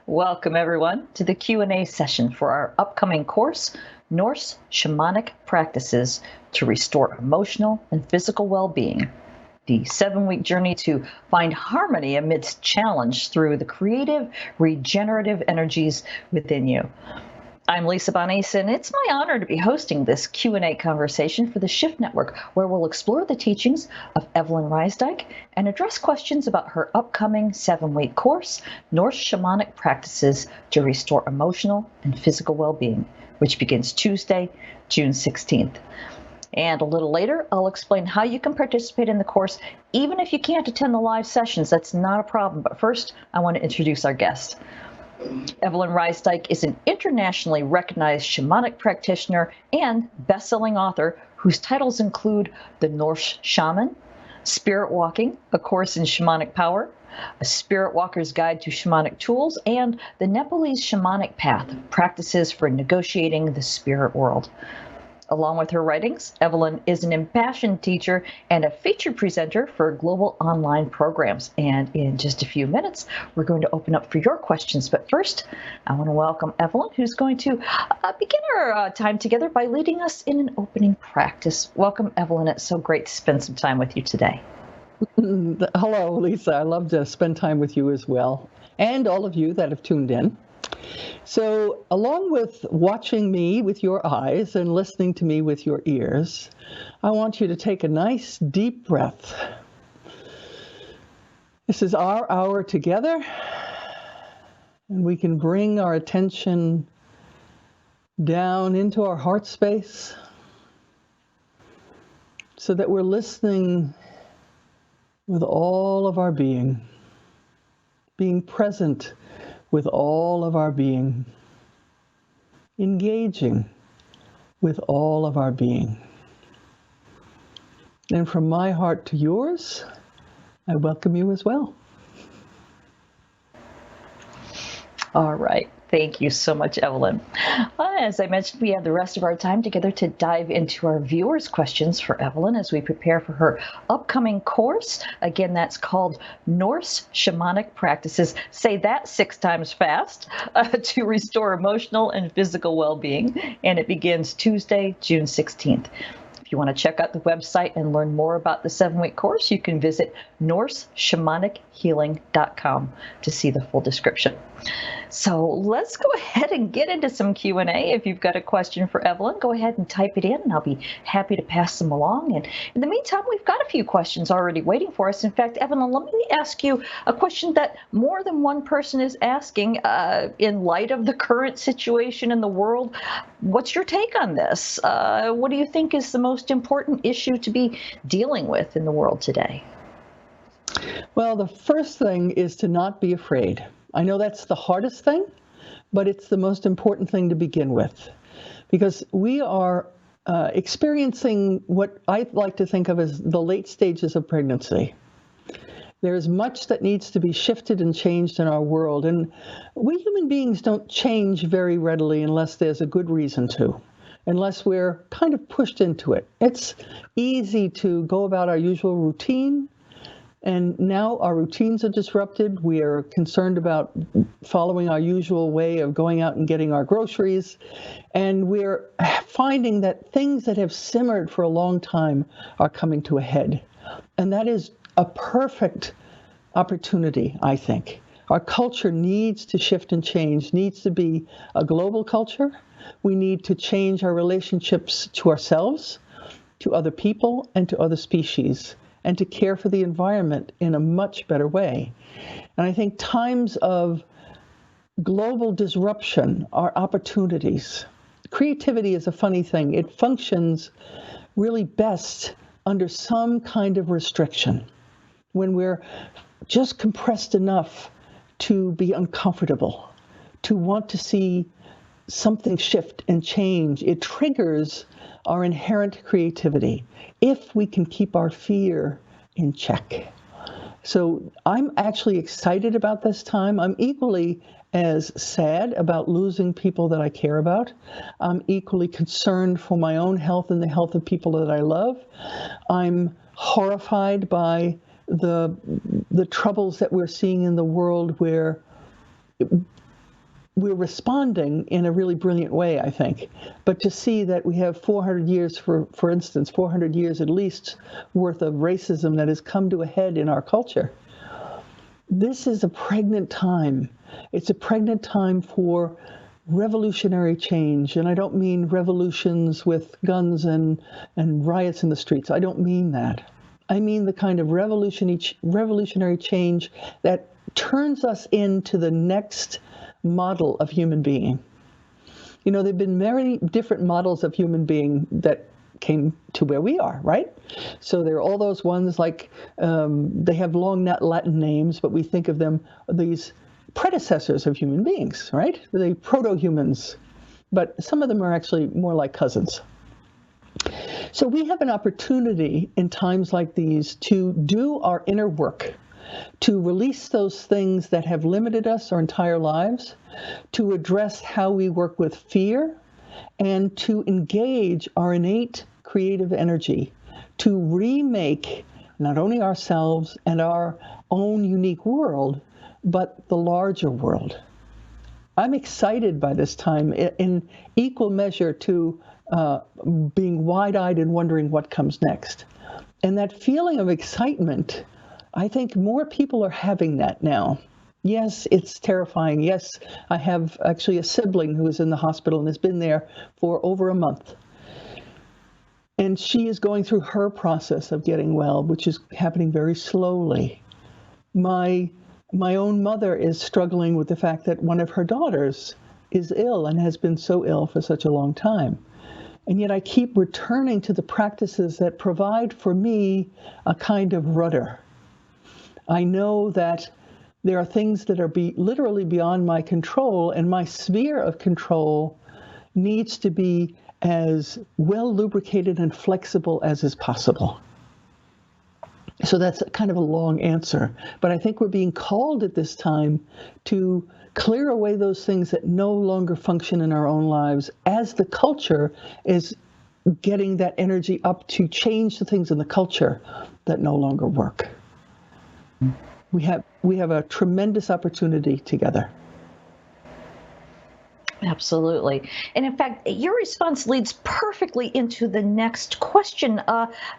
Welcome everyone to the Q&A session for our upcoming course, Norse Shamanic Practices to Restore Emotional and Physical Well-Being. The 7-week journey to find harmony amidst challenge through the creative, regenerative energies within you. I'm Lisa Bonis, and it's my honor to be hosting this Q&A conversation for the Shift Network, where we'll explore the teachings of Evelyn Rysdyk and address questions about her upcoming 7-week course, Norse Shamanic Practices to Restore Emotional and Physical Well-Being, which begins Tuesday, June 16th. And a little later, I'll explain how you can participate in the course, even if you can't attend the live sessions. That's not a problem. But first, I want to introduce our guest. Evelyn Rysdyk is an internationally recognized shamanic practitioner and best-selling author whose titles include The Norse Shaman, Spirit Walking, A Course in Shamanic Power, A Spirit Walker's Guide to Shamanic Tools, and The Nepalese Shamanic Path, Practices for Negotiating the Spirit World. Along with her writings, Evelyn is an impassioned teacher and a featured presenter for global online programs. And in just a few minutes, we're going to open up for your questions. But first, I want to welcome Evelyn, who's going to begin our time together by leading us in an opening practice. Welcome, Evelyn. It's so great to spend some time with you today. Hello, Lisa. I love to spend time with you as well, and all of you that have tuned in. So, along with watching me with your eyes and listening to me with your ears, I want you to take a nice deep breath. This is our hour together, and we can bring our attention down into our heart space so that we're listening with all of our being present with all of our being, engaging with all of our being. And from my heart to yours, I welcome you as well. All right. Thank you so much, Evelyn. As I mentioned, we have the rest of our time together to dive into our viewers' questions for Evelyn as we prepare for her upcoming course. Again, that's called Norse Shamanic Practices. Say that 6 times fast to restore emotional and physical well-being. And it begins Tuesday, June 16th. If you want to check out the website and learn more about the 7-week course, you can visit NorseShamanichealing.com to see the full description. So let's go ahead and get into some Q&A. If you've got a question for Evelyn, go ahead and type it in, and I'll be happy to pass them along. And in the meantime, we've got a few questions already waiting for us. In fact, Evelyn, let me ask you a question that more than one person is asking in light of the current situation in the world. What's your take on this? What do you think is the most important issue to be dealing with in the world today? Well, the first thing is to not be afraid. I know that's the hardest thing, but it's the most important thing to begin with, because we are experiencing what I like to think of as the late stages of pregnancy. There's much that needs to be shifted and changed in our world, and we human beings don't change very readily unless there's a good reason to, unless we're kind of pushed into it. It's easy to go about our usual routine, and now our routines are disrupted. We are concerned about following our usual way of going out and getting our groceries. And we're finding that things that have simmered for a long time are coming to a head. And that is a perfect opportunity, I think. Our culture needs to shift and change, needs to be a global culture. We need to change our relationships to ourselves, to other people, and to other species, and to care for the environment in a much better way. And I think times of global disruption are opportunities. Creativity is a funny thing. It functions really best under some kind of restriction, when we're just compressed enough to be uncomfortable, to want to see something shift and change. It triggers our inherent creativity if we can keep our fear in check. So I'm actually excited about this time. I'm equally as sad about losing people that I care about. I'm equally concerned for my own health and the health of people that I love. I'm horrified by the troubles that we're seeing in the world, where we're responding in a really brilliant way, I think. But to see that we have 400 years, for instance, 400 years at least worth of racism that has come to a head in our culture, this is a pregnant time. It's a pregnant time for revolutionary change. And I don't mean revolutions with guns and riots in the streets. I don't mean that. I mean the kind of revolutionary change that turns us into the next model of human being. You know, there have been many different models of human being that came to where we are, right? So there are all those ones like, they have long Latin names, but we think of them, these predecessors of human beings, right? The proto-humans, but some of them are actually more like cousins. So we have an opportunity in times like these to do our inner work, to release those things that have limited us our entire lives, to address how we work with fear, and to engage our innate creative energy to remake not only ourselves and our own unique world, but the larger world. I'm excited by this time in equal measure to being wide-eyed and wondering what comes next. And that feeling of excitement, I think more people are having that now. Yes, it's terrifying. Yes, I have actually a sibling who is in the hospital and has been there for over a month. And she is going through her process of getting well, which is happening very slowly. My own mother is struggling with the fact that one of her daughters is ill and has been so ill for such a long time. And yet I keep returning to the practices that provide for me a kind of rudder. I know that there are things that are literally beyond my control, and my sphere of control needs to be as well lubricated and flexible as is possible. So that's kind of a long answer, but I think we're being called at this time to clear away those things that no longer function in our own lives as the culture is getting that energy up to change the things in the culture that no longer work. We have a tremendous opportunity together. Absolutely. And in fact, your response leads perfectly into the next question.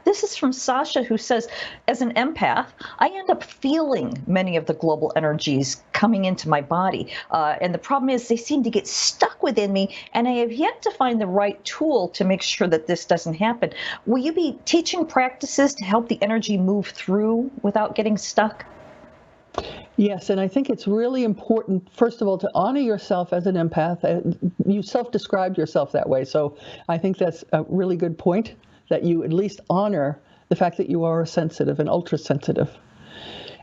This is from Sasha, who says, as an empath, I end up feeling many of the global energies coming into my body. And the problem is they seem to get stuck within me, and I have yet to find the right tool to make sure that this doesn't happen. Will you be teaching practices to help the energy move through without getting stuck? Yes, and I think it's really important, first of all, to honor yourself as an empath. You self-described yourself that way, so I think that's a really good point, that you at least honor the fact that you are sensitive and ultra-sensitive.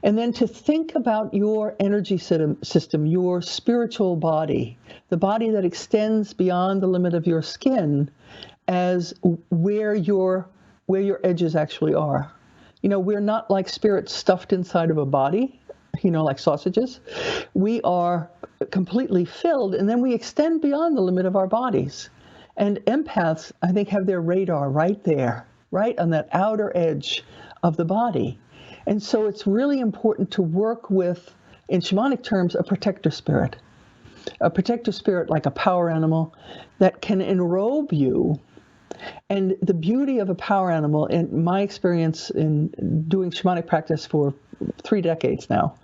And then to think about your energy system, your spiritual body, the body that extends beyond the limit of your skin, as where your edges actually are. You know, we're not like spirits stuffed inside of a body, you know, like sausages. We are completely filled, and then we extend beyond the limit of our bodies. And empaths, I think, have their radar right there, right on that outer edge of the body. And so it's really important to work with, in shamanic terms, a protector spirit like a power animal that can enrobe you. And the beauty of a power animal, in my experience in doing shamanic practice for 3 decades now,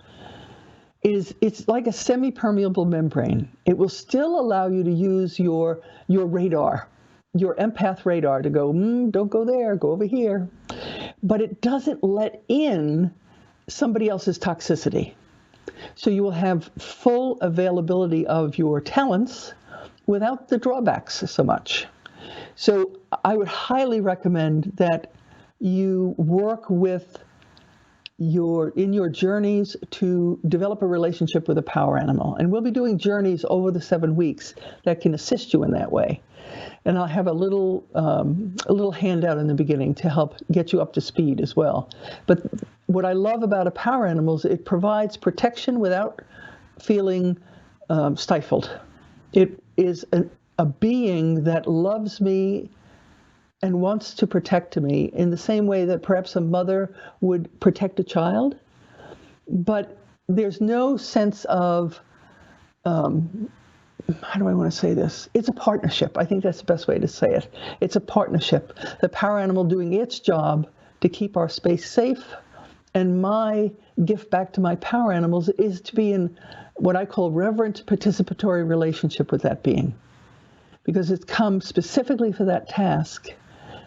is it's like a semi-permeable membrane. It will still allow you to use your radar, your empath radar, to go, don't go there, go over here. But it doesn't let in somebody else's toxicity. So you will have full availability of your talents without the drawbacks so much. So I would highly recommend that you work with in your journeys to develop a relationship with a power animal. And we'll be doing journeys over the 7 weeks that can assist you in that way. And I'll have a little handout in the beginning to help get you up to speed as well. But what I love about a power animal is it provides protection without feeling stifled. It is a being that loves me and wants to protect me in the same way that perhaps a mother would protect a child. But there's no sense of how do I want to say this? It's a partnership. I think that's the best way to say it. It's a partnership. The power animal doing its job to keep our space safe, and my gift back to my power animals is to be in what I call reverent participatory relationship with that being, because it's come specifically for that task.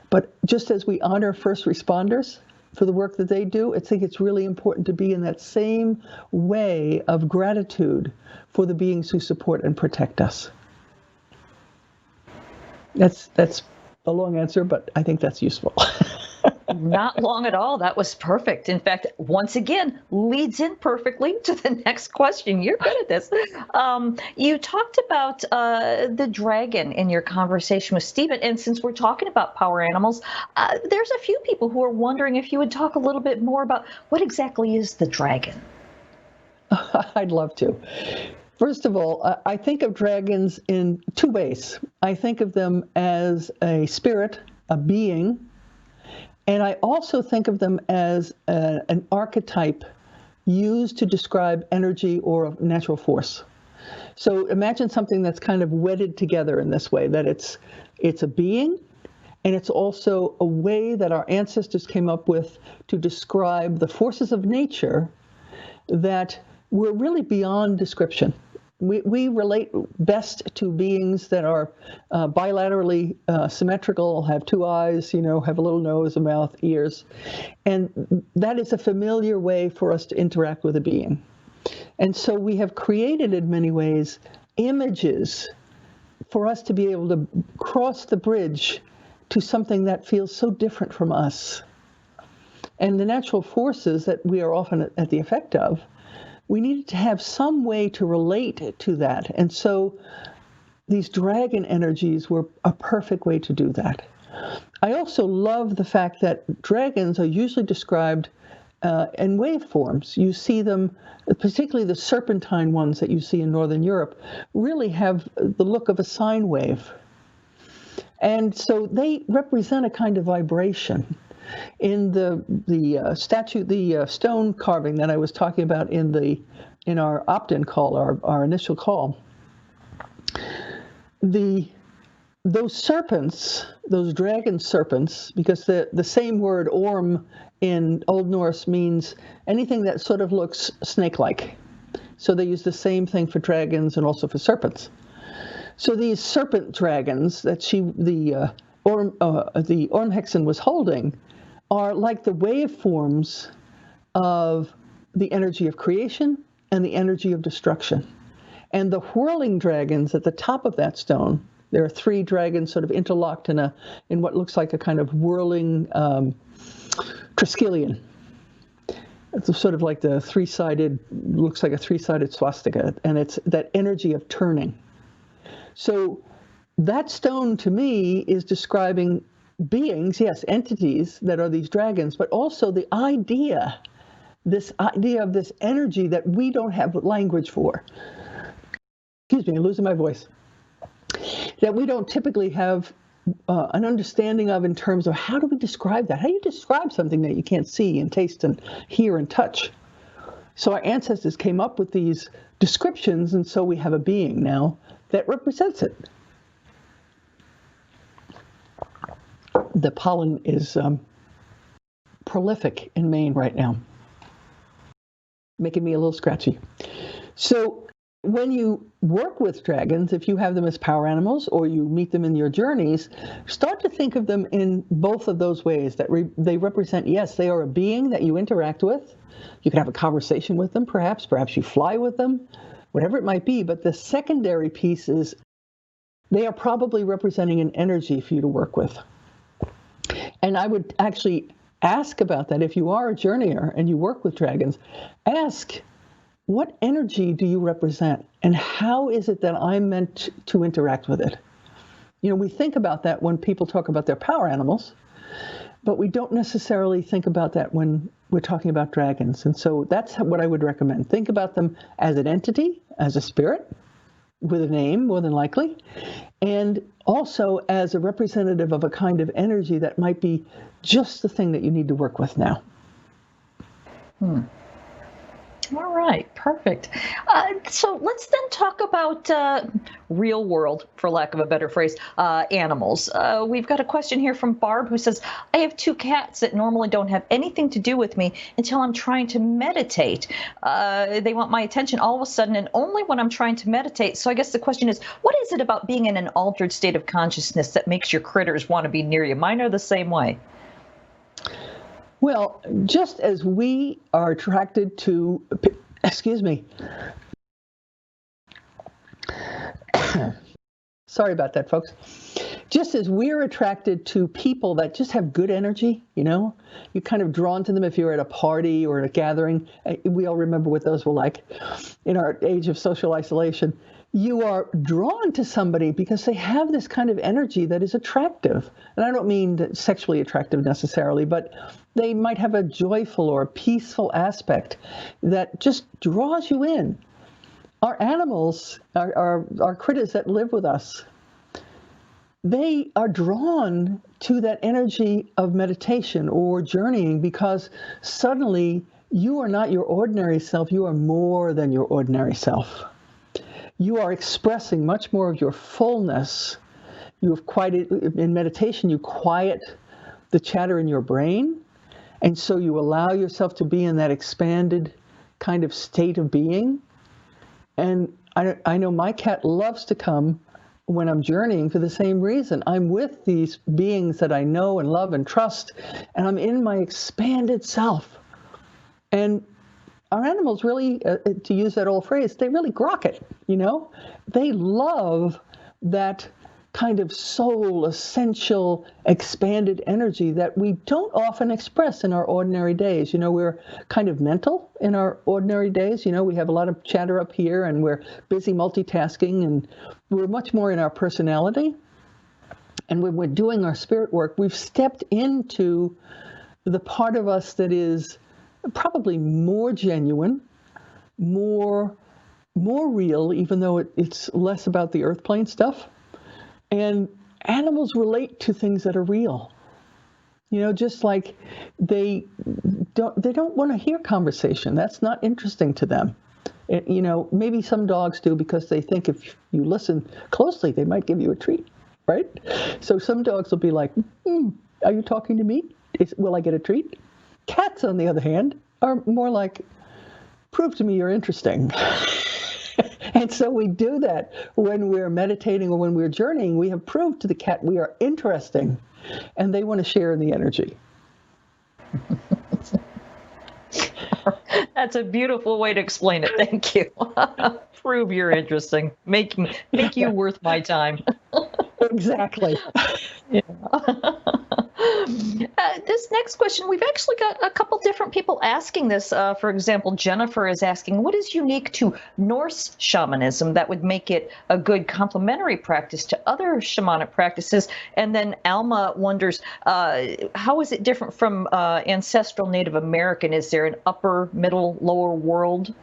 But just as we honor first responders for the work that they do, I think it's really important to be in that same way of gratitude for the beings who support and protect us. That's a long answer, but I think that's useful. Not long at all. That was perfect. In fact, once again, leads in perfectly to the next question. You're good at this. You talked about the dragon in your conversation with Stephen. And since we're talking about power animals, there's a few people who are wondering if you would talk a little bit more about what exactly is the dragon. I'd love to. First of all, I think of dragons in two ways. I think of them as a spirit, a being, and I also think of them as an archetype used to describe energy or a natural force. So imagine something that's kind of wedded together in this way, that it's a being, and it's also a way that our ancestors came up with to describe the forces of nature that were really beyond description. We relate best to beings that are bilaterally symmetrical, have two eyes, have a little nose, a mouth, ears. And that is a familiar way for us to interact with a being. And so we have created, in many ways, images for us to be able to cross the bridge to something that feels so different from us. And the natural forces that we are often at the effect of, we needed to have some way to relate to that. And so these dragon energies were a perfect way to do that. I also love the fact that dragons are usually described in waveforms. You see them, particularly the serpentine ones that you see in Northern Europe, really have the look of a sine wave. And so they represent a kind of vibration. In the statue, the stone carving that I was talking about in our opt-in call, our initial call, those serpents, those dragon serpents, because the same word orm in Old Norse means anything that sort of looks snake-like. So they use the same thing for dragons and also for serpents. So these serpent dragons that the Ormhexen was holding are like the waveforms of the energy of creation and the energy of destruction. And the whirling dragons at the top of that stone, there are three dragons sort of interlocked in what looks like a kind of whirling triskelion. It's sort of like looks like a three-sided swastika, and it's that energy of turning. So that stone to me is describing beings, yes, entities that are these dragons, but also this idea of this energy that we don't have language for. Excuse me, I'm losing my voice. That we don't typically have an understanding of in terms of how do we describe that? How do you describe something that you can't see and taste and hear and touch? So our ancestors came up with these descriptions, and so we have a being now that represents it. The pollen is prolific in Maine right now, making me a little scratchy. So when you work with dragons, if you have them as power animals or you meet them in your journeys, start to think of them in both of those ways, that they represent, yes, they are a being that you interact with. You can have a conversation with them, perhaps you fly with them, whatever it might be. But the secondary piece is they are probably representing an energy for you to work with. And I would actually ask about that. If you are a journeyer and you work with dragons, ask, what energy do you represent? And how is it that I'm meant to interact with it? We think about that when people talk about their power animals, but we don't necessarily think about that when we're talking about dragons. And so that's what I would recommend. Think about them as an entity, as a spirit, with a name, more than likely, and also as a representative of a kind of energy that might be just the thing that you need to work with now. All right, perfect. So let's then talk about real world, for lack of a better phrase, animals. We've got a question here from Barb who says, I have two cats that normally don't have anything to do with me until I'm trying to meditate. They want my attention all of a sudden and only when I'm trying to meditate. So I guess the question is, what is it about being in an altered state of consciousness that makes your critters want to be near you? Mine are the same way. Well, just as we are attracted to, excuse me, sorry about that, folks. Just as we're attracted to people that just have good energy, you're kind of drawn to them if you're at a party or at a gathering. We all remember what those were like in our age of social isolation. You are drawn to somebody because they have this kind of energy that is attractive. And I don't mean sexually attractive necessarily, but they might have a joyful or a peaceful aspect that just draws you in. Our animals, our critters that live with us, they are drawn to that energy of meditation or journeying because suddenly you are not your ordinary self, you are more than your ordinary self. You are expressing much more of your fullness. You have quieted, in meditation, you quiet the chatter in your brain, and so you allow yourself to be in that expanded kind of state of being. And I know my cat loves to come when I'm journeying for the same reason. I'm with these beings that I know and love and trust, and I'm in my expanded self. And our animals really, to use that old phrase, they really grok it, They love that kind of soul, essential, expanded energy that we don't often express in our ordinary days. We're kind of mental in our ordinary days. We have a lot of chatter up here and we're busy multitasking and we're much more in our personality. And when we're doing our spirit work, we've stepped into the part of us that is probably more genuine, more real, even though it's less about the earth plane stuff. And animals relate to things that are real. Just like they don't want to hear conversation. That's not interesting to them. Maybe some dogs do because they think if you listen closely, they might give you a treat, right? So some dogs will be like, are you talking to me? Will I get a treat? Cats, on the other hand, are more like, prove to me you're interesting. And so we do that when we're meditating or when we're journeying. We have proved to the cat we are interesting, and they want to share in the energy. That's a beautiful way to explain it. Thank you. Prove you're interesting. Make you worth my time. Exactly. Yeah. This next question, we've actually got a couple different people asking this. For example, Jennifer is asking, what is unique to Norse shamanism that would make it a good complementary practice to other shamanic practices? And then Alma wonders, how is it different from ancestral Native American? Is there an upper, middle, lower world?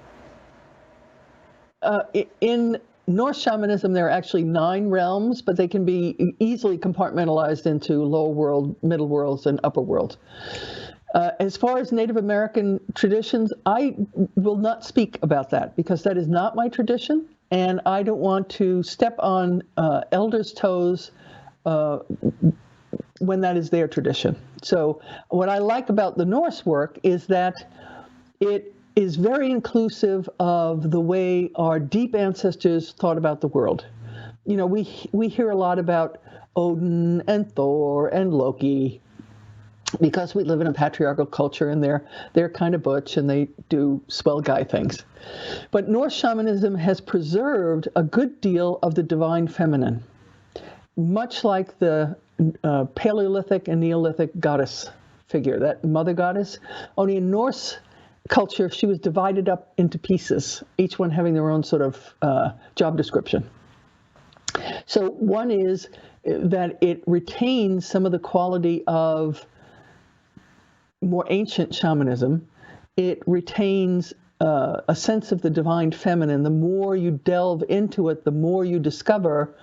In Norse shamanism, there are actually 9 realms, but they can be easily compartmentalized into lower world, middle worlds, and upper world. As far as Native American traditions, I will not speak about that because that is not my tradition, and I don't want to step on elders' toes when that is their tradition. So what I like about the Norse work is that it is very inclusive of the way our deep ancestors thought about the world. We hear a lot about Odin and Thor and Loki because we live in a patriarchal culture and they're kind of butch and they do swell guy things. But Norse shamanism has preserved a good deal of the divine feminine, much like the Paleolithic and Neolithic goddess figure, that mother goddess. Only in Norse culture, she was divided up into pieces, each one having their own sort of job description. So one is that it retains some of the quality of more ancient shamanism. It retains a sense of the divine feminine, the more you delve into it, the more you discover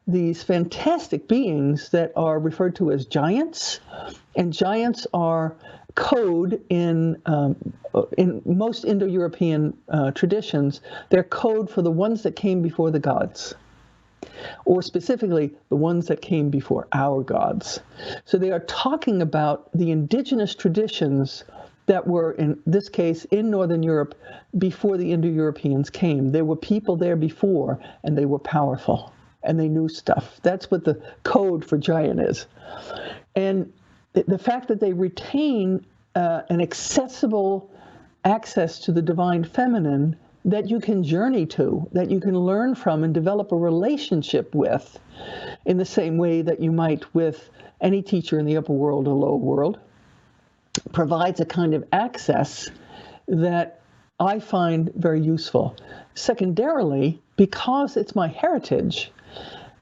these fantastic beings that are referred to as giants. And giants are code in most Indo-European traditions. They're code for the ones that came before the gods, or specifically the ones that came before our gods. So they are talking about the indigenous traditions that were, in this case, in Northern Europe before the Indo-Europeans came. There were people there before, and they were powerful, and they knew stuff. That's what the code for giant is. And the fact that they retain an accessible access to the divine feminine that you can journey to, that you can learn from and develop a relationship with in the same way that you might with any teacher in the upper world or lower world, provides a kind of access that I find very useful. Secondarily, because it's my heritage,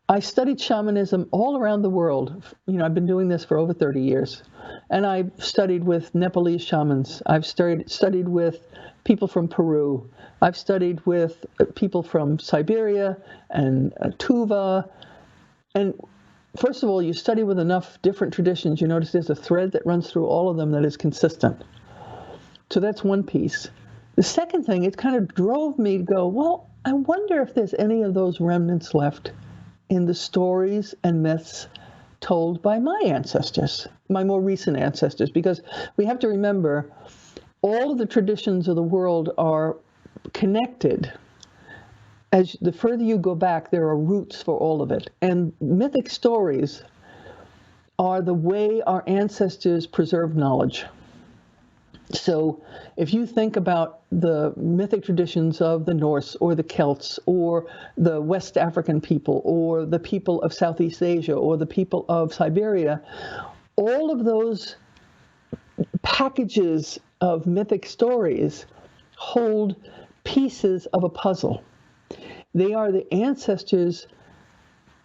I studied shamanism all around the world. I've been doing this for over 30 years. And I've studied with Nepalese shamans. I've studied with people from Peru. I've studied with people from Siberia and Tuva. And first of all, you study with enough different traditions, you notice there's a thread that runs through all of them that is consistent. So that's one piece. The second thing, it kind of drove me to go, well, I wonder if there's any of those remnants left in the stories and myths told by my ancestors, my more recent ancestors, because we have to remember all of the traditions of the world are connected. As the further you go back, there are roots for all of it. And mythic stories are the way our ancestors preserved knowledge. So if you think about the mythic traditions of the Norse or the Celts or the West African people or the people of Southeast Asia or the people of Siberia, all of those packages of mythic stories hold pieces of a puzzle. They are the ancestors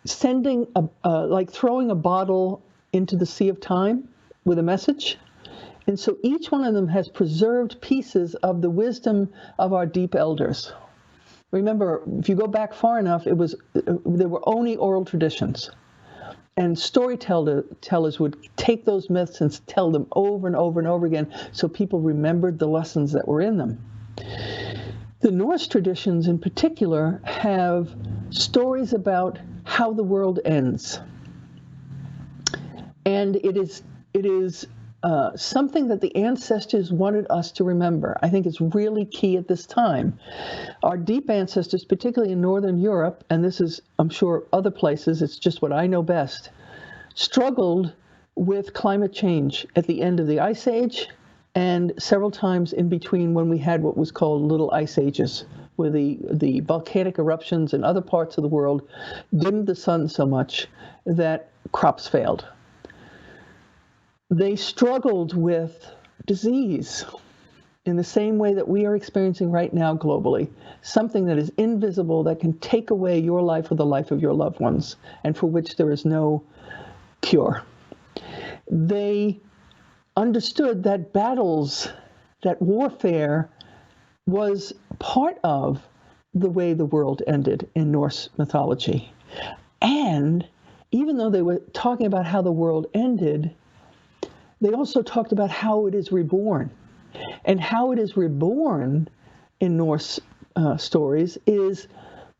sending, like throwing a bottle into the sea of time with a message. And so each one of them has preserved pieces of the wisdom of our deep elders. Remember, if you go back far enough, there were only oral traditions. And storytellers would take those myths and tell them over and over and over again so people remembered the lessons that were in them. The Norse traditions in particular have stories about how the world ends. And it is something that the ancestors wanted us to remember. I think it's really key at this time. Our deep ancestors, particularly in Northern Europe, and this is, I'm sure, other places, it's just what I know best, struggled with climate change at the end of the Ice Age and several times in between when we had what was called little ice ages, where the volcanic eruptions in other parts of the world dimmed the sun so much that crops failed. They struggled with disease in the same way that we are experiencing right now globally, something that is invisible that can take away your life or the life of your loved ones, and for which there is no cure. They understood that battles, that warfare was part of the way the world ended in Norse mythology. And even though they were talking about how the world ended, they also talked about how it is reborn. And how it is reborn in Norse stories is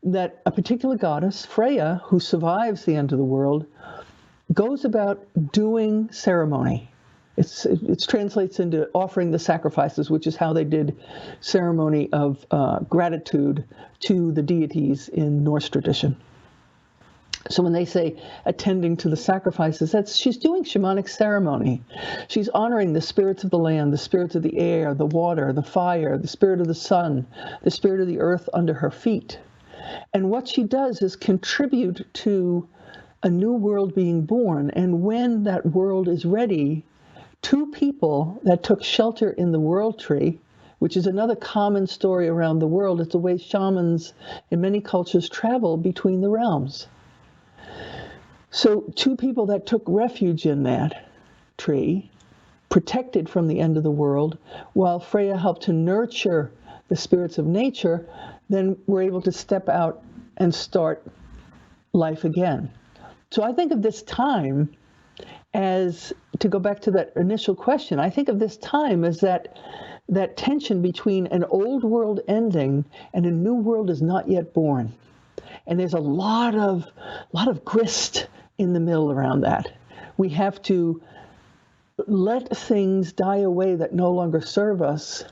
that a particular goddess, Freya, who survives the end of the world, goes about doing ceremony. It translates into offering the sacrifices, which is how they did ceremony of gratitude to the deities in Norse tradition. So when they say attending to the sacrifices, she's doing shamanic ceremony. She's honoring the spirits of the land, the spirits of the air, the water, the fire, the spirit of the sun, the spirit of the earth under her feet. And what she does is contribute to a new world being born. And when that world is ready, two people that took shelter in the world tree, which is another common story around the world. It's the way shamans in many cultures travel between the realms. So two people that took refuge in that tree, protected from the end of the world, while Freya helped to nurture the spirits of nature, then we're able to step out and start life again. So I think of this time as, to go back to that initial question, I think of this time as that tension between an old world ending and a new world is not yet born. And there's a lot of grist in the mill around that. We have to let things die away that no longer serve us,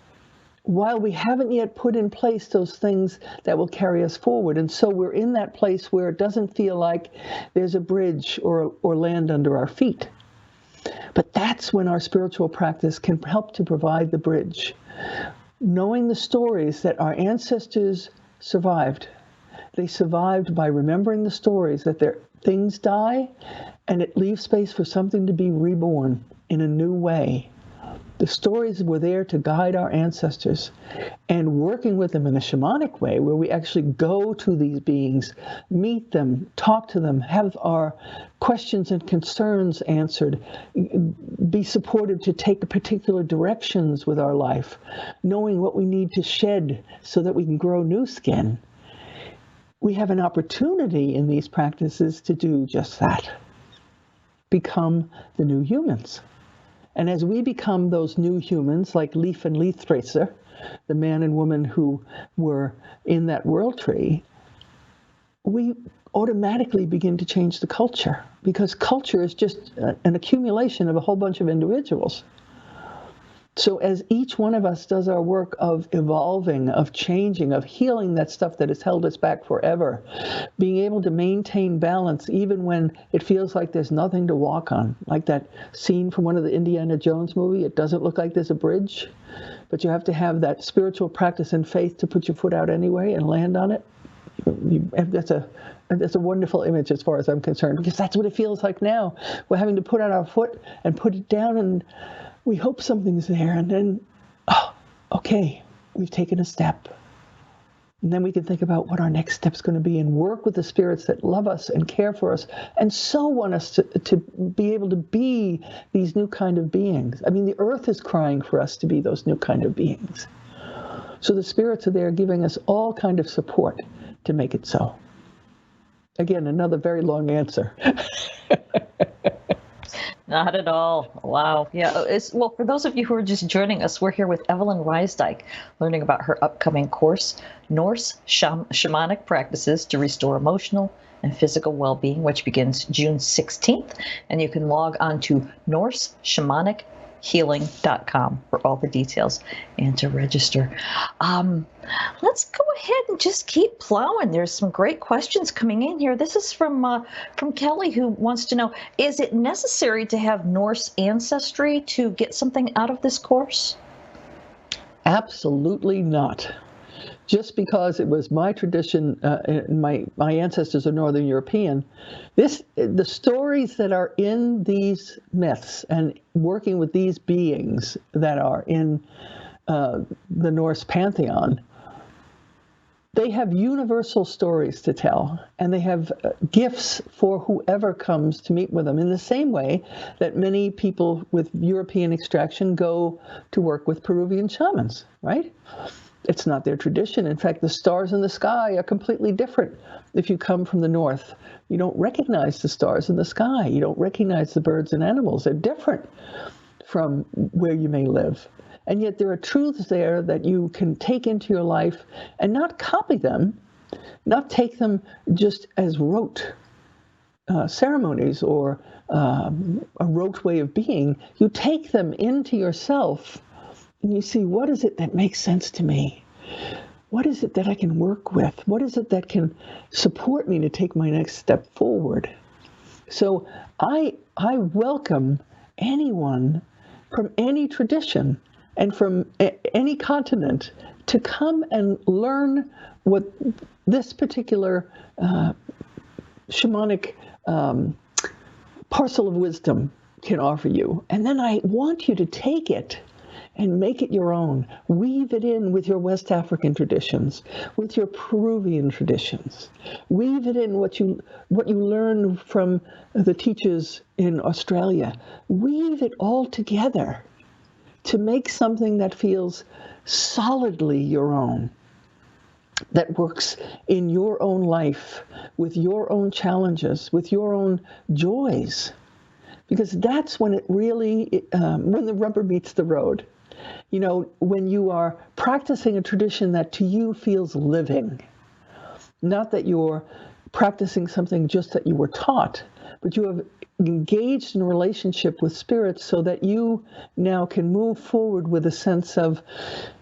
while we haven't yet put in place those things that will carry us forward. And so we're in that place where it doesn't feel like there's a bridge or land under our feet. But that's when our spiritual practice can help to provide the bridge. Knowing the stories that our ancestors survived. They survived by remembering the stories that things die and it leaves space for something to be reborn in a new way. The stories were there to guide our ancestors, and working with them in a shamanic way, where we actually go to these beings, meet them, talk to them, have our questions and concerns answered, be supported to take particular directions with our life, knowing what we need to shed so that we can grow new skin. We have an opportunity in these practices to do just that. Become the new humans. And as we become those new humans, like Leif and Leithtracer, the man and woman who were in that world tree, we automatically begin to change the culture, because culture is just an accumulation of a whole bunch of individuals. So as each one of us does our work of evolving, of changing, of healing that stuff that has held us back forever, being able to maintain balance even when it feels like there's nothing to walk on, like that scene from one of the Indiana Jones movie, it doesn't look like there's a bridge, but you have to have that spiritual practice and faith to put your foot out anyway and land on it. That's a wonderful image as far as I'm concerned, because that's what it feels like now. We're having to put out our foot and put it down, and we hope something's there, and then, okay, we've taken a step. And then we can think about what our next step's going to be and work with the spirits that love us and care for us and so want us to be able to be these new kind of beings. I mean, the earth is crying for us to be those new kind of beings. So the spirits are there giving us all kind of support to make it so. Again, another very long answer. Not at all. Wow. Yeah. Well, for those of you who are just joining us, we're here with Evelyn Rysdyk, learning about her upcoming course, Norse Shamanic Practices to Restore Emotional and Physical Well-Being, which begins June 16th. And you can log on to NorseShamanichealing.com for all the details and to register. Let's go ahead and just keep plowing. There's some great questions coming in here. This is from Kelly, who wants to know, is it necessary to have Norse ancestry to get something out of this course? Absolutely not. Just because it was my tradition, my ancestors are Northern European, the stories that are in these myths and working with these beings that are in the Norse pantheon, they have universal stories to tell, and they have gifts for whoever comes to meet with them, in the same way that many people with European extraction go to work with Peruvian shamans, right? It's not their tradition. In fact, the stars in the sky are completely different. If you come from the north, you don't recognize the stars in the sky. You don't recognize the birds and animals. They're different from where you may live. And yet there are truths there that you can take into your life and not copy them, not take them just as rote ceremonies or a rote way of being. You take them into yourself and you see, what is it that makes sense to me? What is it that I can work with? What is it that can support me to take my next step forward? So I welcome anyone from any tradition and from any continent to come and learn what this particular shamanic parcel of wisdom can offer you. And then I want you to take it and make it your own. Weave it in with your West African traditions, with your Peruvian traditions. Weave it in what you learn from the teachers in Australia. Weave it all together to make something that feels solidly your own, that works in your own life, with your own challenges, with your own joys. Because that's when it really, when the rubber meets the road. You know, when you are practicing a tradition that to you feels living, not that you're practicing something just that you were taught, but you have engaged in a relationship with spirit so that you now can move forward with a sense of,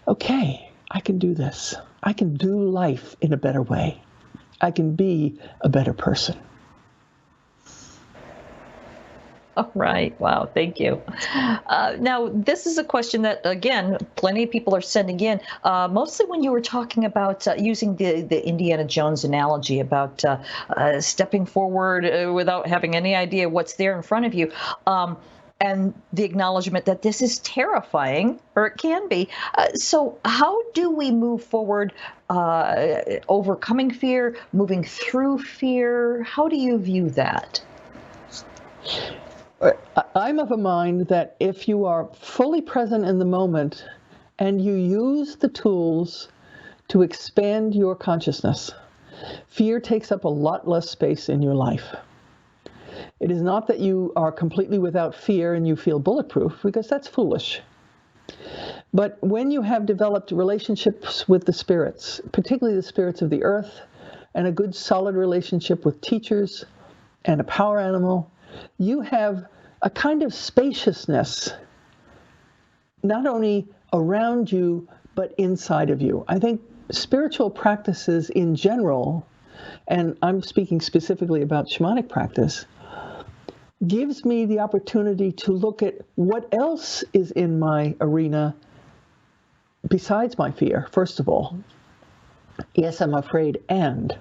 okay, I can do this. I can do life in a better way. I can be a better person. All right. Wow. Thank you. Now, this is a question that, again, plenty of people are sending in, mostly when you were talking about using the Indiana Jones analogy about stepping forward without having any idea what's there in front of you. And the acknowledgement that this is terrifying, or it can be. So how do we move forward, overcoming fear, moving through fear? How do you view that? I'm of a mind that if you are fully present in the moment and you use the tools to expand your consciousness, fear takes up a lot less space in your life. It is not that you are completely without fear and you feel bulletproof, because that's foolish. But when you have developed relationships with the spirits, particularly the spirits of the earth, and a good solid relationship with teachers and a power animal, you have a kind of spaciousness, not only around you, but inside of you. I think spiritual practices in general, and I'm speaking specifically about shamanic practice, gives me the opportunity to look at what else is in my arena besides my fear, first of all. Yes, I'm afraid, and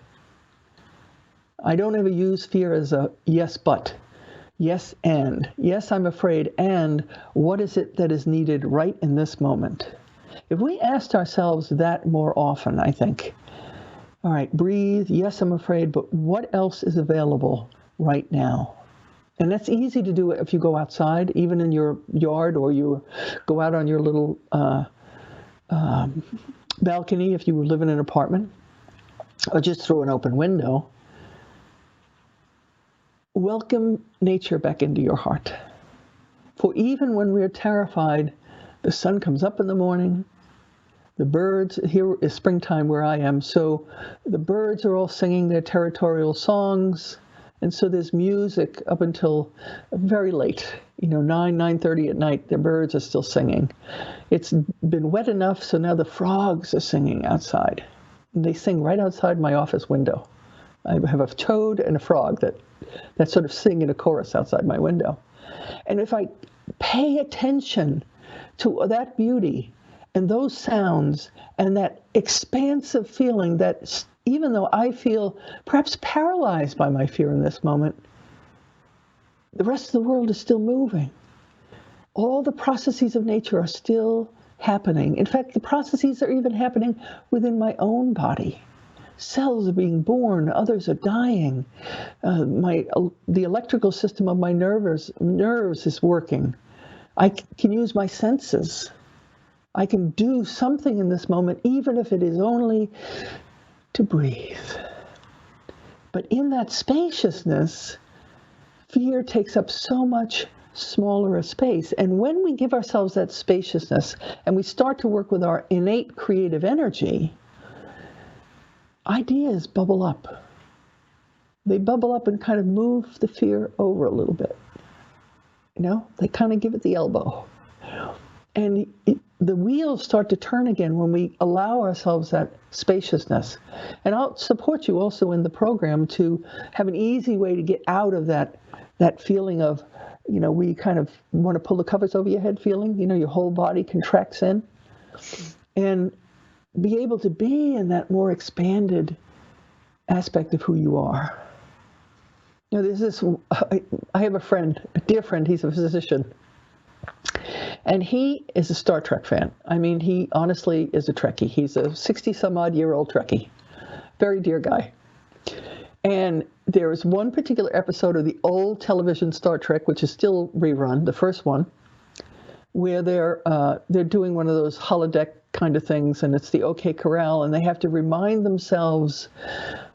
I don't ever use fear as a yes, but. Yes, and. Yes, I'm afraid, and what is it that is needed right in this moment? If we asked ourselves that more often, I think, all right, breathe, yes, I'm afraid, but what else is available right now? And that's easy to do if you go outside, even in your yard, or you go out on your little balcony if you live in an apartment, or just through an open window. Welcome nature back into your heart. For even when we're terrified, the sun comes up in the morning, the birds, here is springtime where I am, so the birds are all singing their territorial songs, and so there's music up until very late, 9:30 at night, the birds are still singing. It's been wet enough, so now the frogs are singing outside. And they sing right outside my office window. I have a toad and a frog that sort of sing in a chorus outside my window. And if I pay attention to that beauty and those sounds and that expansive feeling that even though I feel perhaps paralyzed by my fear in this moment, the rest of the world is still moving. All the processes of nature are still happening. In fact, the processes are even happening within my own body. Cells are being born, others are dying. The electrical system of my nerves is working. I can use my senses. I can do something in this moment, even if it is only to breathe. But in that spaciousness, fear takes up so much smaller a space. And when we give ourselves that spaciousness and we start to work with our innate creative energy, ideas bubble up. They bubble up and kind of move the fear over a little bit. They kind of give it the elbow. And the wheels start to turn again when we allow ourselves that spaciousness. And I'll support you also in the program to have an easy way to get out of that feeling of, we kind of want to pull the covers over your head feeling, your whole body contracts in. And be able to be in that more expanded aspect of who you are. There's this, I have a dear friend, he's a physician, and he is a Star Trek fan. I mean, he honestly is a Trekkie. He's a 60-some-odd-year-old Trekkie. Very dear guy. And there is one particular episode of the old television Star Trek, which is still rerun, the first one, where they're doing one of those holodeck kind of things, and it's the OK Corral, and they have to remind themselves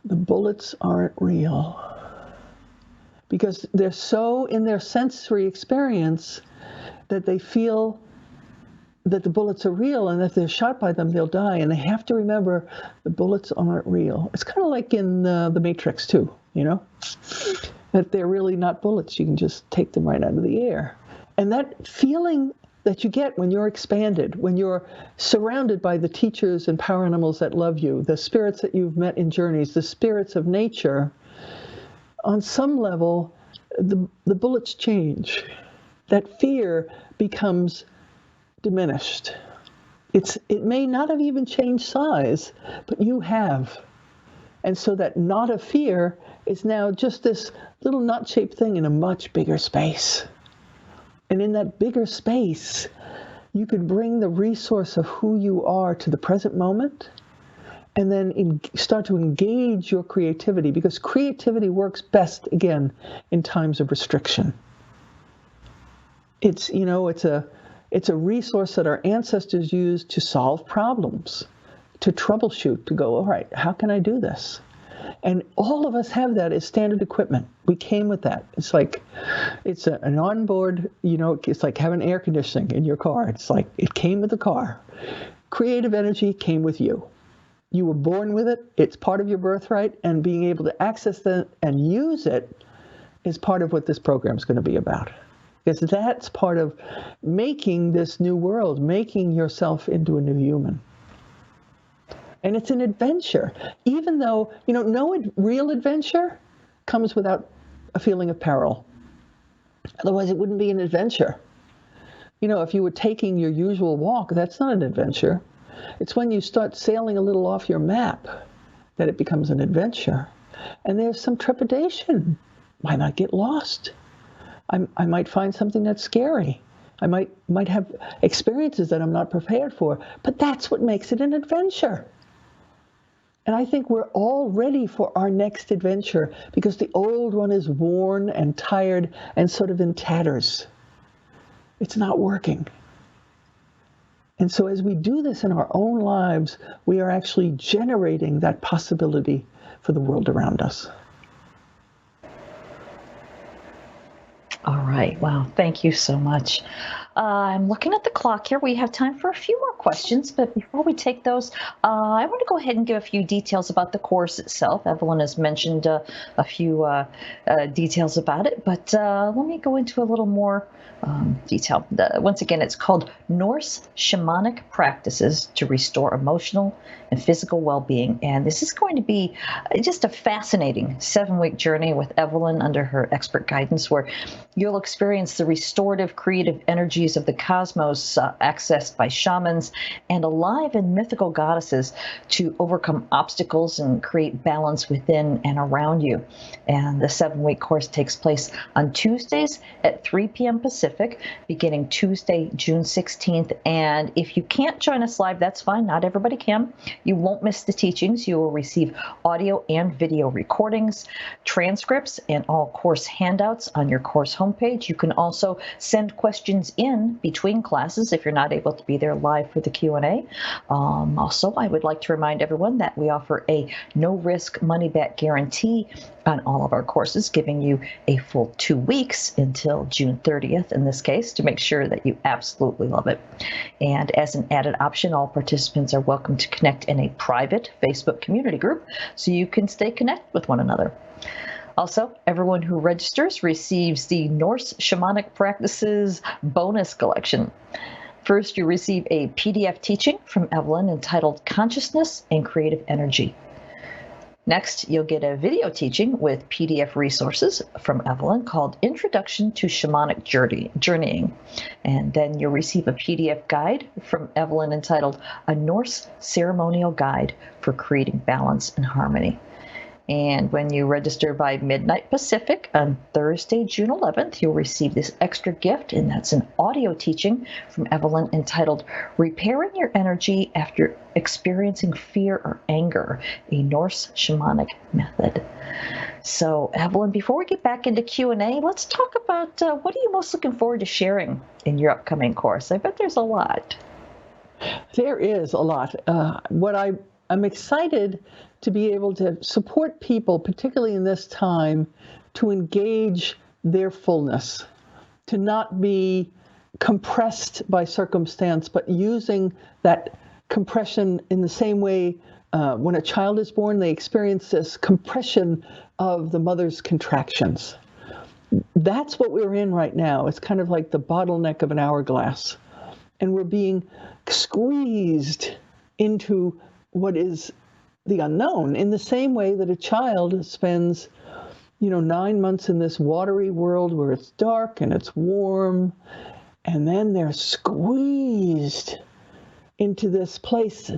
the bullets aren't real, because they're so in their sensory experience that they feel that the bullets are real, and if they're shot by them, they'll die, and they have to remember the bullets aren't real. It's kind of like in the Matrix too, that they're really not bullets. You can just take them right out of the air. And that feeling that you get when you're expanded, when you're surrounded by the teachers and power animals that love you, the spirits that you've met in journeys, the spirits of nature, on some level, the bullets change. That fear becomes diminished. It may not have even changed size, but you have. And so that knot of fear is now just this little knot-shaped thing in a much bigger space. And in that bigger space, you could bring the resource of who you are to the present moment, and then start to engage your creativity, because creativity works best, again, in times of restriction. It's a resource that our ancestors used to solve problems, to troubleshoot, to go, all right, how can I do this? And all of us have that as standard equipment. We came with that. It's like, it's an onboard, it's like having air conditioning in your car. It's like, it came with the car. Creative energy came with you. You were born with it. It's part of your birthright. And being able to access that and use it is part of what this program is going to be about. Because that's part of making this new world, making yourself into a new human. And it's an adventure, even though, no real adventure comes without a feeling of peril. Otherwise, it wouldn't be an adventure. If you were taking your usual walk, that's not an adventure. It's when you start sailing a little off your map that it becomes an adventure. And there's some trepidation. Why not get lost? I might find something that's scary. I might have experiences that I'm not prepared for. But that's what makes it an adventure. And I think we're all ready for our next adventure, because the old one is worn and tired and sort of in tatters. It's not working. And so as we do this in our own lives, we are actually generating that possibility for the world around us. All right. Wow. Thank you so much. I'm looking at the clock here. We have time for a few more questions, but before we take those, I want to go ahead and give a few details about the course itself. Evelyn has mentioned a few details about it, but let me go into a little more detail. Once again, it's called Norse Shamanic Practices to Restore Emotional and Physical Well-Being. And this is going to be just a fascinating 7-week journey with Evelyn under her expert guidance, where you'll experience the restorative creative energies of the cosmos accessed by shamans and alive and mythical goddesses to overcome obstacles and create balance within and around you. And the 7-week course takes place on Tuesdays at 3 p.m. Pacific, beginning Tuesday, June 16th. And if you can't join us live, that's fine. Not everybody can. You won't miss the teachings. You will receive audio and video recordings, transcripts, and all course handouts on your course homepage. You can also send questions in between classes if you're not able to be there live for the Q&A. Also, I would like to remind everyone that we offer a no-risk money-back guarantee on all of our courses, giving you a full 2 weeks until June 30th in this case, to make sure that you absolutely love it. And as an added option, all participants are welcome to connect in a private Facebook community group so you can stay connected with one another. Also, everyone who registers receives the Norse Shamanic Practices bonus collection. First, you receive a PDF teaching from Evelyn entitled Consciousness and Creative Energy. Next, you'll get a video teaching with PDF resources from Evelyn called Introduction to Shamanic Journeying. And then you'll receive a PDF guide from Evelyn entitled A Norse Ceremonial Guide for Creating Balance and Harmony. And when you register by midnight Pacific on Thursday, June 11th, you'll receive this extra gift, and that's an audio teaching from Evelyn entitled Repairing Your Energy After Experiencing Fear or Anger, a Norse Shamanic Method. So, Evelyn, before we get back into Q&A, let's talk about what are you most looking forward to sharing in your upcoming course? I bet there's a lot. There is a lot. I'm excited to be able to support people, particularly in this time, to engage their fullness, to not be compressed by circumstance, but using that compression in the same way when a child is born, they experience this compression of the mother's contractions. That's what we're in right now. It's kind of like the bottleneck of an hourglass. And we're being squeezed into what is the unknown in the same way that a child spends 9 months in this watery world where it's dark and it's warm, and then they're squeezed into this place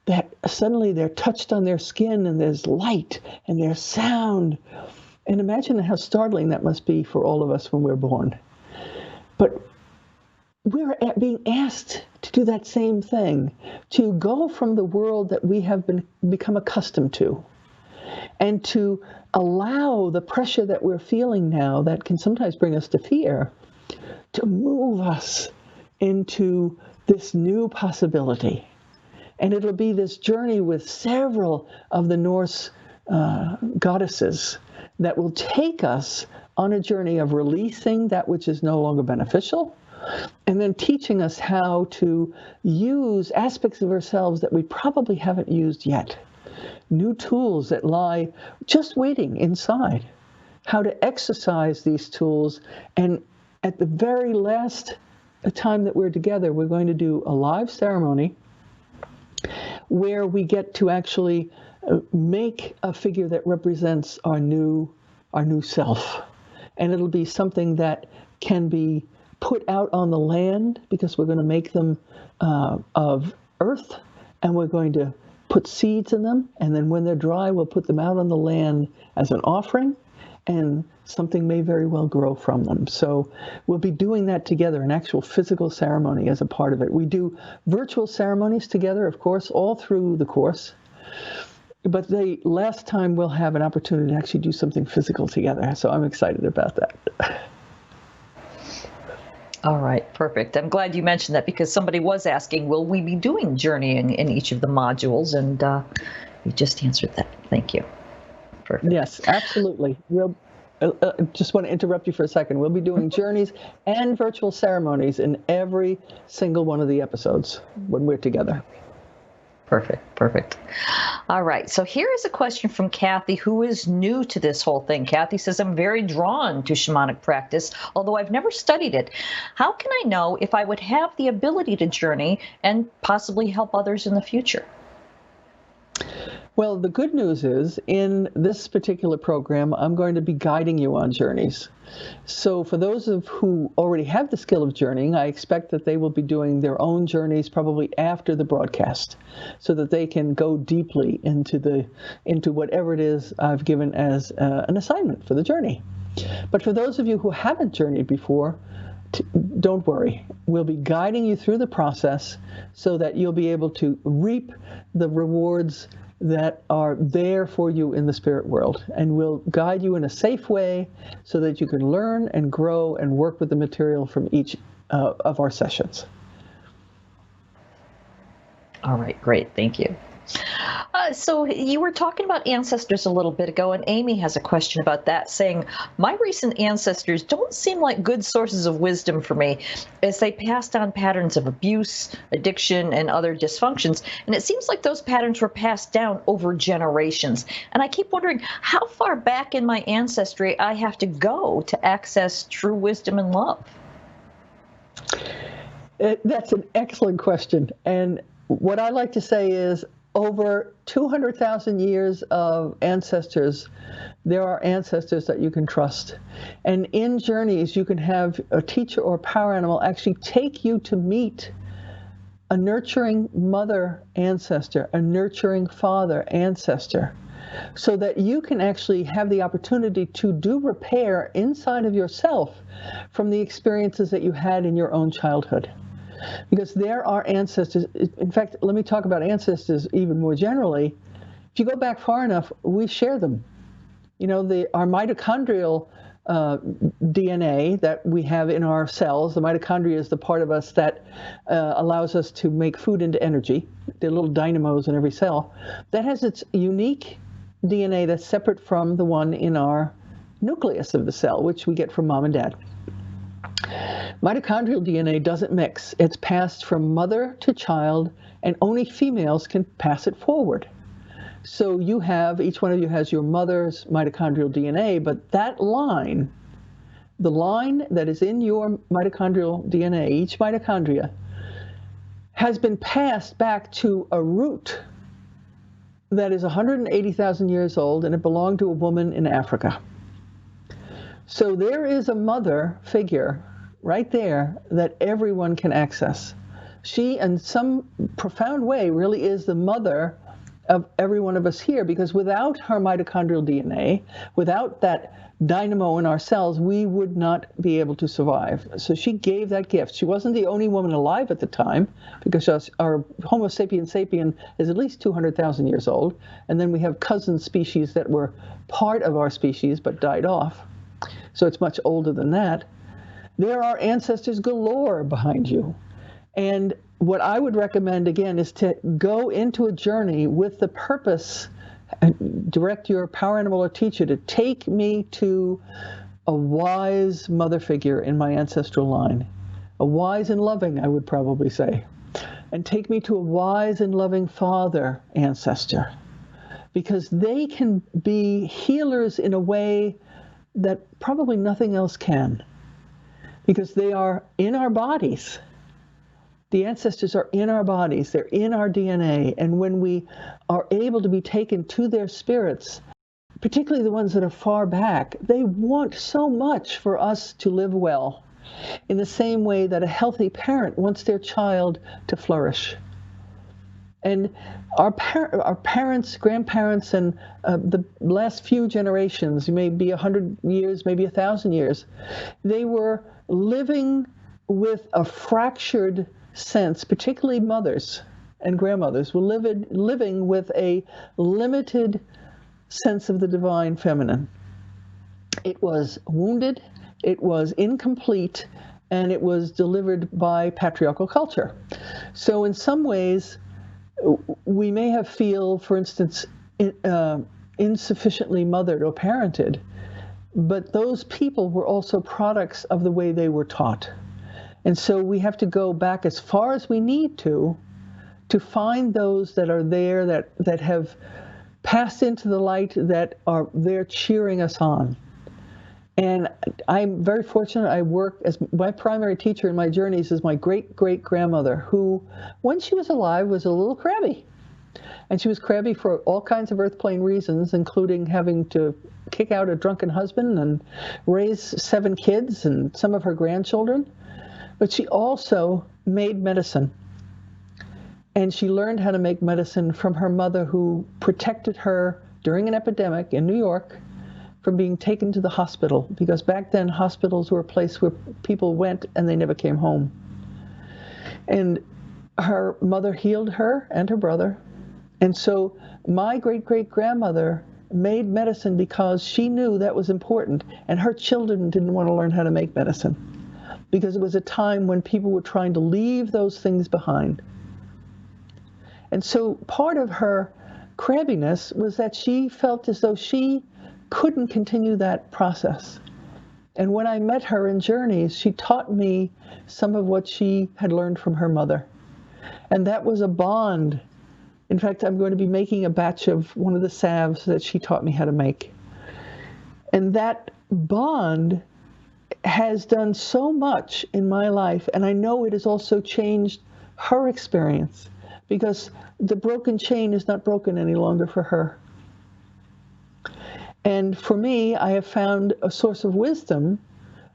that suddenly they're touched on their skin and there's light and there's sound. And imagine how startling that must be for all of us when we're born. But we're being asked to do that same thing, to go from the world that we have become accustomed to, and to allow the pressure that we're feeling now that can sometimes bring us to fear, to move us into this new possibility. And it'll be this journey with several of the Norse goddesses that will take us on a journey of releasing that which is no longer beneficial, and then teaching us how to use aspects of ourselves that we probably haven't used yet. New tools that lie just waiting inside. How to exercise these tools. And at the very last time that we're together, we're going to do a live ceremony where we get to actually make a figure that represents our new self. And it'll be something that can be put out on the land, because we're going to make them of earth, and we're going to put seeds in them, and then when they're dry, we'll put them out on the land as an offering, and something may very well grow from them. So we'll be doing that together, an actual physical ceremony as a part of it. We do virtual ceremonies together, of course, all through the course. But the last time we'll have an opportunity to actually do something physical together. So I'm excited about that. All right, perfect. I'm glad you mentioned that, because somebody was asking, will we be doing journeying in each of the modules? And you just answered that. Thank you. Perfect. Yes, absolutely. We'll just want to interrupt you for a second. We'll be doing journeys and virtual ceremonies in every single one of the episodes when we're together. Perfect. All right. So here is a question from Kathy, who is new to this whole thing. Kathy says, I'm very drawn to shamanic practice, although I've never studied it. How can I know if I would have the ability to journey and possibly help others in the future? Well, the good news is, in this particular program, I'm going to be guiding you on journeys. So for those who already have the skill of journeying, I expect that they will be doing their own journeys probably after the broadcast, so that they can go deeply into whatever it is I've given as an assignment for the journey. But for those of you who haven't journeyed before, don't worry. We'll be guiding you through the process so that you'll be able to reap the rewards that are there for you in the spirit world, and we'll guide you in a safe way so that you can learn and grow and work with the material from each of our sessions. All right, great. Thank you. So you were talking about ancestors a little bit ago, and Amy has a question about that, saying, my recent ancestors don't seem like good sources of wisdom for me, as they passed on patterns of abuse, addiction, and other dysfunctions. And it seems like those patterns were passed down over generations. And I keep wondering how far back in my ancestry I have to go to access true wisdom and love. That's an excellent question. And what I like to say is, over 200,000 years of ancestors, there are ancestors that you can trust. And in journeys, you can have a teacher or power animal actually take you to meet a nurturing mother ancestor, a nurturing father ancestor, so that you can actually have the opportunity to do repair inside of yourself from the experiences that you had in your own childhood. Because there are ancestors. In fact, let me talk about ancestors even more generally. If you go back far enough, we share them. Our mitochondrial DNA that we have in our cells, the mitochondria is the part of us that allows us to make food into energy. They're little dynamos in every cell. That has its unique DNA that's separate from the one in our nucleus of the cell, which we get from mom and dad. Mitochondrial DNA doesn't mix. It's passed from mother to child, and only females can pass it forward. So each one of you has your mother's mitochondrial DNA, but that line, the line that is in your mitochondrial DNA, each mitochondria, has been passed back to a root that is 180,000 years old, and it belonged to a woman in Africa. So there is a mother figure right there that everyone can access. She, in some profound way, really is the mother of every one of us here, because without her mitochondrial DNA, without that dynamo in our cells, we would not be able to survive. So she gave that gift. She wasn't the only woman alive at the time, because our Homo sapiens sapien is at least 200,000 years old, and then we have cousin species that were part of our species but died off. So it's much older than that. There are ancestors galore behind you. And what I would recommend, again, is to go into a journey with the purpose, direct your power animal or teacher to take me to a wise mother figure in my ancestral line. A wise and loving, I would probably say. And take me to a wise and loving father ancestor. Because they can be healers in a way that probably nothing else can. Because they are in our bodies. The ancestors are in our bodies, they're in our DNA, and when we are able to be taken to their spirits, particularly the ones that are far back, they want so much for us to live well, in the same way that a healthy parent wants their child to flourish. And our parents, grandparents, and the last few generations, maybe 100 years, maybe 1,000 years, they were living with a fractured sense, particularly mothers and grandmothers, were living with a limited sense of the divine feminine. It was wounded, it was incomplete, and it was delivered by patriarchal culture. So in some ways, we may have feel, for instance, insufficiently mothered or parented, but those people were also products of the way they were taught. And so we have to go back as far as we need to find those that are there, that have passed into the light, that are there cheering us on. And I'm very fortunate. I work as my primary teacher in my journeys is my great-great-grandmother, who, when she was alive, was a little crabby. And she was crabby for all kinds of earth plane reasons, including having to kick out a drunken husband and raise 7 kids and some of her grandchildren. But she also made medicine. And she learned how to make medicine from her mother, who protected her during an epidemic in New York from being taken to the hospital, because back then hospitals were a place where people went and they never came home. And her mother healed her and her brother. And so my great-great-grandmother made medicine because she knew that was important, and her children didn't want to learn how to make medicine, because it was a time when people were trying to leave those things behind. And so part of her crabbiness was that she felt as though she couldn't continue that process. And when I met her in Journeys, she taught me some of what she had learned from her mother. And that was a bond. In fact, I'm going to be making a batch of one of the salves that she taught me how to make. And that bond has done so much in my life, and I know it has also changed her experience, because the broken chain is not broken any longer for her. And for me, I have found a source of wisdom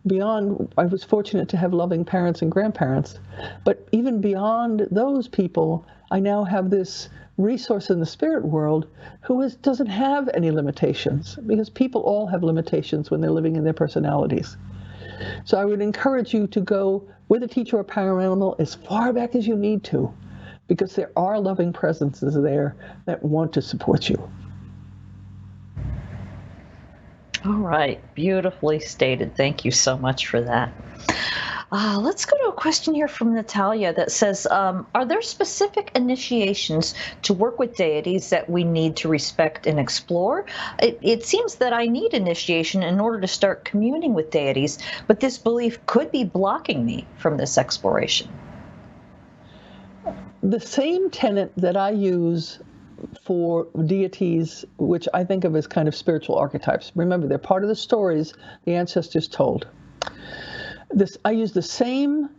beyond. I was fortunate to have loving parents and grandparents, but even beyond those people, I now have this resource in the spirit world who doesn't have any limitations, because people all have limitations when they're living in their personalities. So I would encourage you to go with a teacher or power animal as far back as you need to, because there are loving presences there that want to support you. All right, beautifully stated. Thank you so much for that. Let's go to a question here from Natalia that says, are there specific initiations to work with deities that we need to respect and explore? It seems that I need initiation in order to start communing with deities, but this belief could be blocking me from this exploration. The same tenet that I use for deities, which I think of as kind of spiritual archetypes. Remember, they're part of the stories the ancestors told. I use the same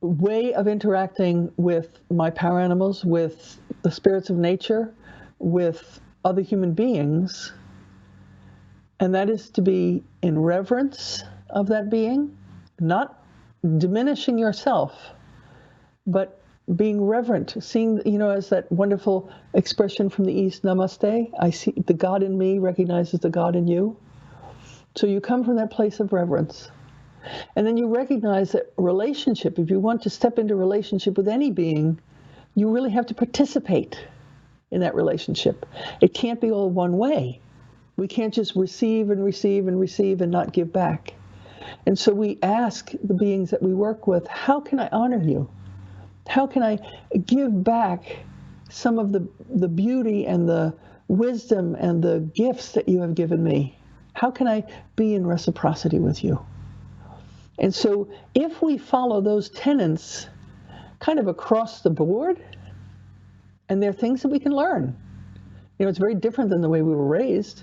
way of interacting with my power animals, with the spirits of nature, with other human beings, and that is to be in reverence of that being, not diminishing yourself, but being reverent, seeing, as that wonderful expression from the East, namaste, I see the God in me recognizes the God in you. So you come from that place of reverence. And then you recognize that relationship, if you want to step into relationship with any being, you really have to participate in that relationship. It can't be all one way. We can't just receive and receive and receive and not give back. And so we ask the beings that we work with, how can I honor you? How can I give back some of the beauty and the wisdom and the gifts that you have given me? How can I be in reciprocity with you? And so if we follow those tenets kind of across the board, and there are things that we can learn. It's very different than the way we were raised.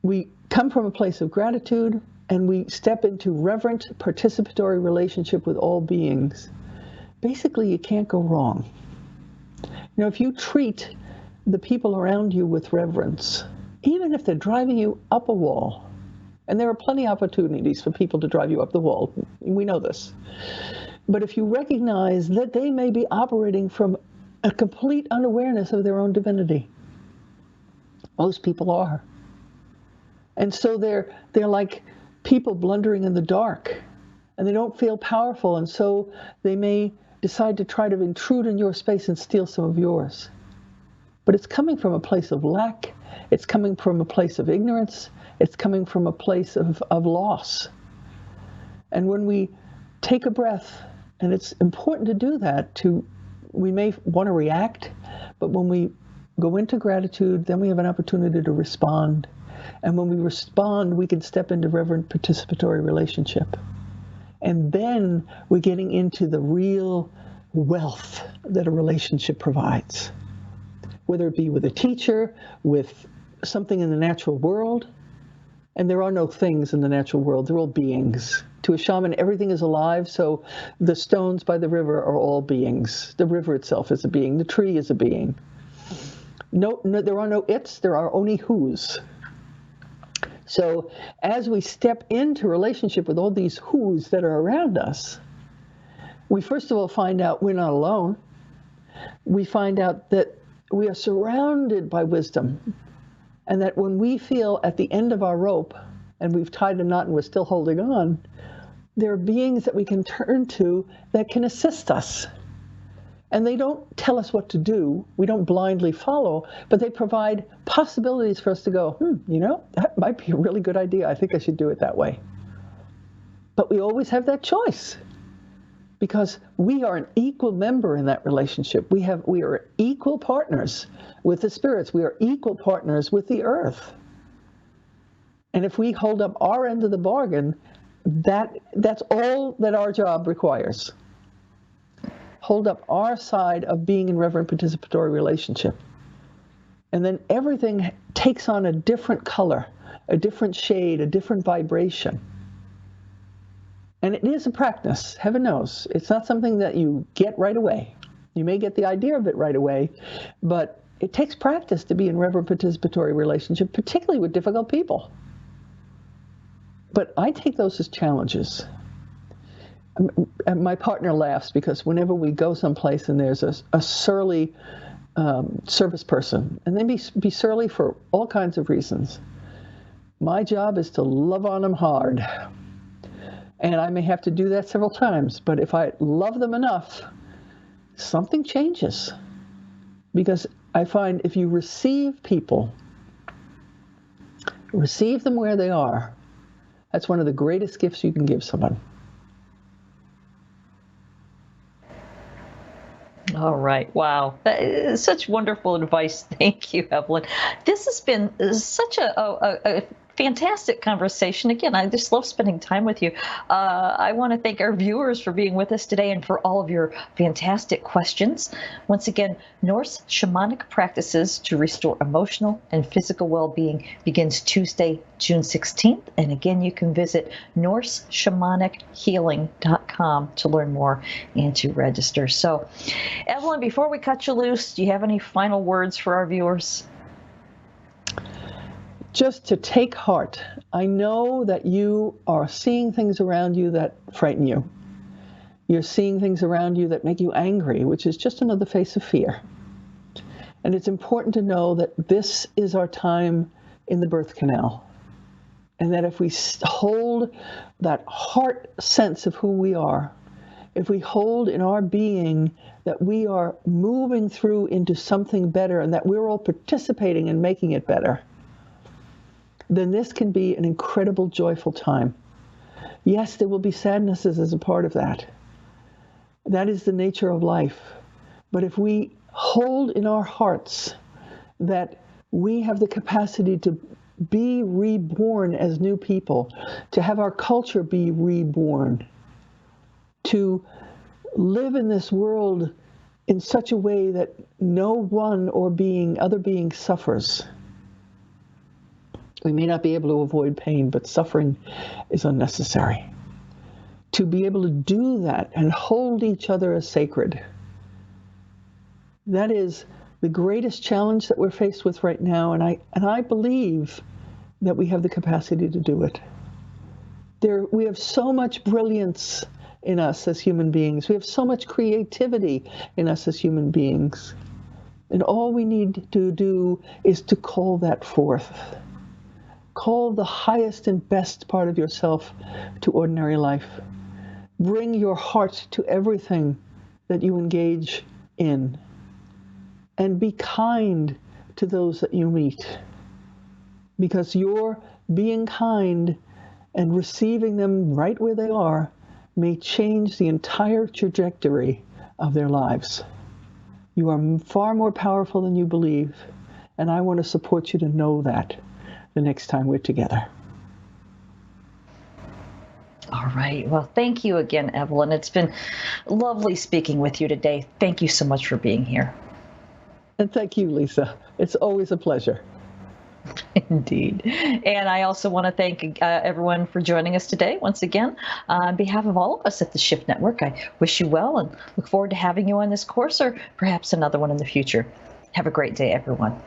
We come from a place of gratitude, and we step into reverent, participatory relationship with all beings. Basically, you can't go wrong. If you treat the people around you with reverence, even if they're driving you up a wall, and there are plenty of opportunities for people to drive you up the wall, we know this. But if you recognize that they may be operating from a complete unawareness of their own divinity, most people are. And so they're like people blundering in the dark, and they don't feel powerful, and so they may decide to try to intrude in your space and steal some of yours. But it's coming from a place of lack. It's coming from a place of ignorance. It's coming from a place of loss. And when we take a breath, and it's important to do that, we may want to react, but when we go into gratitude, then we have an opportunity to respond. And when we respond, we can step into reverent participatory relationship. And then we're getting into the real wealth that a relationship provides, whether it be with a teacher, with something in the natural world. And there are no things in the natural world, they're all beings. To a shaman, everything is alive, so the stones by the river are all beings. The river itself is a being, the tree is a being. No, there are no its, there are only whos. So as we step into relationship with all these whos that are around us, we first of all find out we're not alone. We find out that we are surrounded by wisdom, and that when we feel at the end of our rope and we've tied a knot and we're still holding on, there are beings that we can turn to that can assist us. And they don't tell us what to do. We don't blindly follow, but they provide possibilities for us to go, that might be a really good idea. I think I should do it that way. But we always have that choice, because we are an equal member in that relationship. We are equal partners with the spirits. We are equal partners with the earth. And if we hold up our end of the bargain, that's all that our job requires. Hold up our side of being in reverent participatory relationship. And then everything takes on a different color, a different shade, a different vibration. And it is a practice, heaven knows. It's not something that you get right away. You may get the idea of it right away, but it takes practice to be in reverent participatory relationship, particularly with difficult people. But I take those as challenges. My partner laughs because whenever we go someplace and there's a surly service person, and they be surly for all kinds of reasons, my job is to love on them hard. And I may have to do that several times, but if I love them enough, something changes. Because I find if you receive people Receive them where they are. That's one of the greatest gifts you can give someone. All right. Wow. That is such wonderful advice. Thank you, Evelyn. This has been such a fantastic conversation. Again, I just love spending time with you. I want to thank our viewers for being with us today and for all of your fantastic questions. Once again, Norse Shamanic Practices to Restore Emotional and Physical Well-Being begins Tuesday, June 16th. And again, you can visit NorseShamanichealing.com to learn more and to register. So, Evelyn, before we cut you loose, do you have any final words for our viewers? Just to take heart. I know that you are seeing things around you that frighten you. You're seeing things around you that make you angry, which is just another face of fear. And it's important to know that this is our time in the birth canal. And that if we hold that heart sense of who we are, if we hold in our being that we are moving through into something better and that we're all participating in making it better, then this can be an incredible, joyful time. Yes, there will be sadnesses as a part of that. That is the nature of life. But if we hold in our hearts that we have the capacity to be reborn as new people, to have our culture be reborn, to live in this world in such a way that no one or other being suffers. We may not be able to avoid pain, but suffering is unnecessary. To be able to do that and hold each other as sacred, that is the greatest challenge that we're faced with right now, and I believe that we have the capacity to do it. We have so much brilliance in us as human beings. We have so much creativity in us as human beings. And all we need to do is to call that forth. Call the highest and best part of yourself to ordinary life. Bring your heart to everything that you engage in. And be kind to those that you meet. Because your being kind and receiving them right where they are may change the entire trajectory of their lives. You are far more powerful than you believe, and I want to support you to know that the next time we're together. All right. Well, thank you again, Evelyn. It's been lovely speaking with you today. Thank you so much for being here. And thank you, Lisa. It's always a pleasure. Indeed. And I also want to thank everyone for joining us today. Once again, on behalf of all of us at the Shift Network, I wish you well and look forward to having you on this course or perhaps another one in the future. Have a great day, everyone.